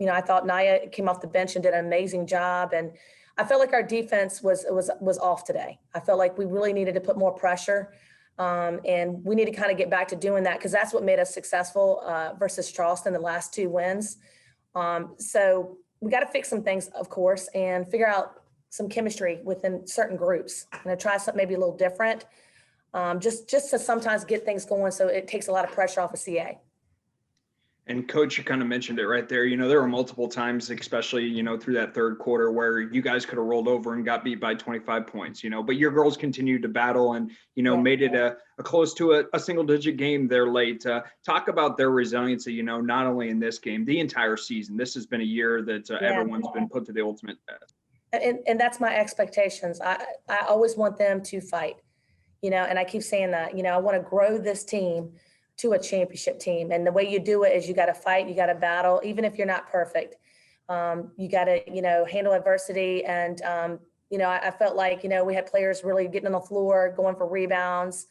I thought Naya came off the bench and did an amazing job. And I felt like our defense was off today. I felt like we really needed to put more pressure. And we need to kind of get back to doing that because that's what made us successful versus Charleston, the last 2 wins. So we got to fix some things, of course, and figure out some chemistry within certain groups. And try something maybe a little different, just to sometimes get things going so it takes a lot of pressure off of CA. And Coach, you kind of mentioned it right there. There were multiple times, especially, through that third quarter where you guys could have rolled over and got beat by 25 points, but your girls continued to battle and, made it a close to a single digit game there late. Talk about their resiliency, not only in this game, the entire season. This has been a year that everyone's been put to the ultimate test. And that's my expectations. I always want them to fight, and I keep saying that, I want to grow this team to a championship team. And the way you do it is you got to fight, you got to battle, even if you're not perfect. You got to, handle adversity. And, I felt like, we had players really getting on the floor, going for rebounds.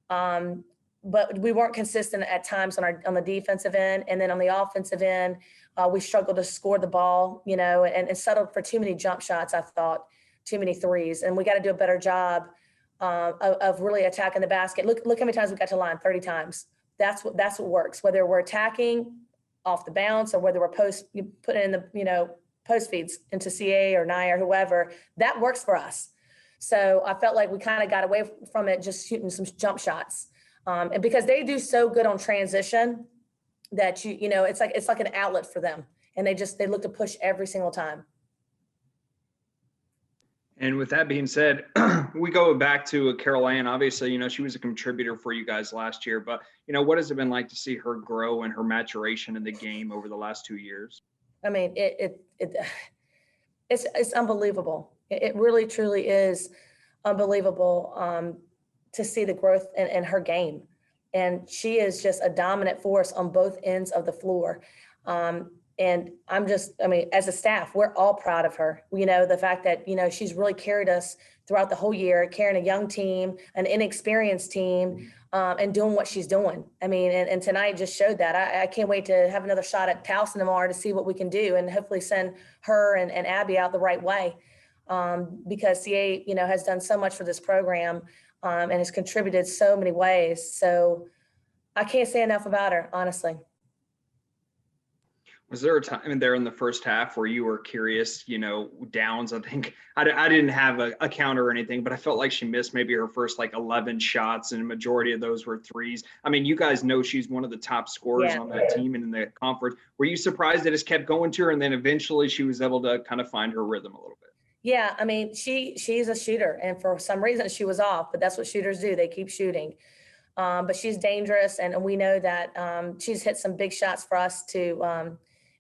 But we weren't consistent at times on the defensive end. And then on the offensive end, we struggled to score the ball, and settled for too many jump shots, I thought, too many threes. And we got to do a better job of really attacking the basket. Look how many times we got to the line, 30 times. That's what works, whether we're attacking off the bounce or whether we're putting in the, post feeds into CA or Naya or whoever, that works for us. So I felt like we kind of got away from it, just shooting some jump shots. And because they do so good on transition that it's like an outlet for them. And they look to push every single time. And with that being said, we go back to Carol Ann. Obviously, she was a contributor for you guys last year, but, what has it been like to see her grow and her maturation in the game over the last 2 years? I mean, it's unbelievable. It really, truly is unbelievable to see the growth in her game. And she is just a dominant force on both ends of the floor. And as a staff, we're all proud of her. The fact that, she's really carried us throughout the whole year, carrying a young team, an inexperienced team, and doing what she's doing. And tonight just showed that. I can't wait to have another shot at Towson tomorrow to see what we can do and hopefully send her and Abby out the right way. Because CA, has done so much for this program and has contributed so many ways. So I can't say enough about her, honestly. Was there a time there in the first half where you were curious, downs? I think I didn't have a counter or anything, but I felt like she missed maybe her first 11 shots, and a majority of those were threes. You guys know she's one of the top scorers on that team and in the conference. Were you surprised that it's kept going to her, and then eventually she was able to kind of find her rhythm a little bit? Yeah, she's a shooter, and for some reason she was off, but that's what shooters do. They keep shooting. But she's dangerous, and we know that she's hit some big shots for us to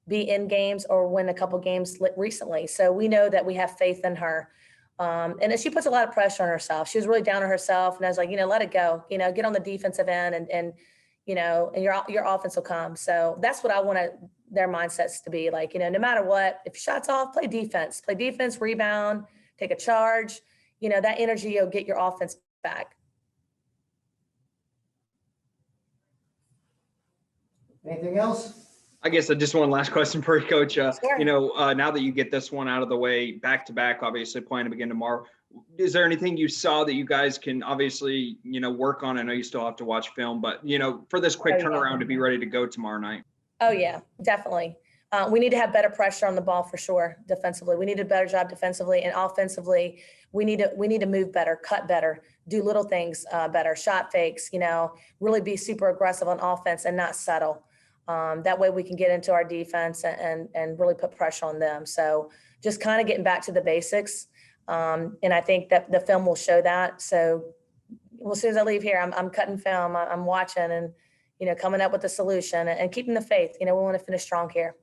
be in games or win a couple games recently. So we know that we have faith in her. And she puts a lot of pressure on herself. She was really down on herself, and I was like, let it go, get on the defensive end and your offense will come. So that's what I want their mindsets to be like, no matter what, if shots off, play defense, rebound, take a charge, that energy, you'll get your offense back. Anything else? I guess just one last question for you, Coach. Sure. Now that you get this one out of the way, back to back, obviously playing again tomorrow, is there anything you saw that you guys can obviously, work on? I know you still have to watch film, but, for this quick turnaround to be ready to go tomorrow night. Oh yeah, definitely. We need to have better pressure on the ball for sure. Defensively, we need a better job defensively, and offensively, we need to move better, cut better, do little things better, shot fakes. Really be super aggressive on offense and not settle. That way we can get into our defense and really put pressure on them. So just kind of getting back to the basics. And I think that the film will show that. So as soon as I leave here, I'm cutting film, I'm watching and, coming up with a solution and keeping the faith. We want to finish strong here.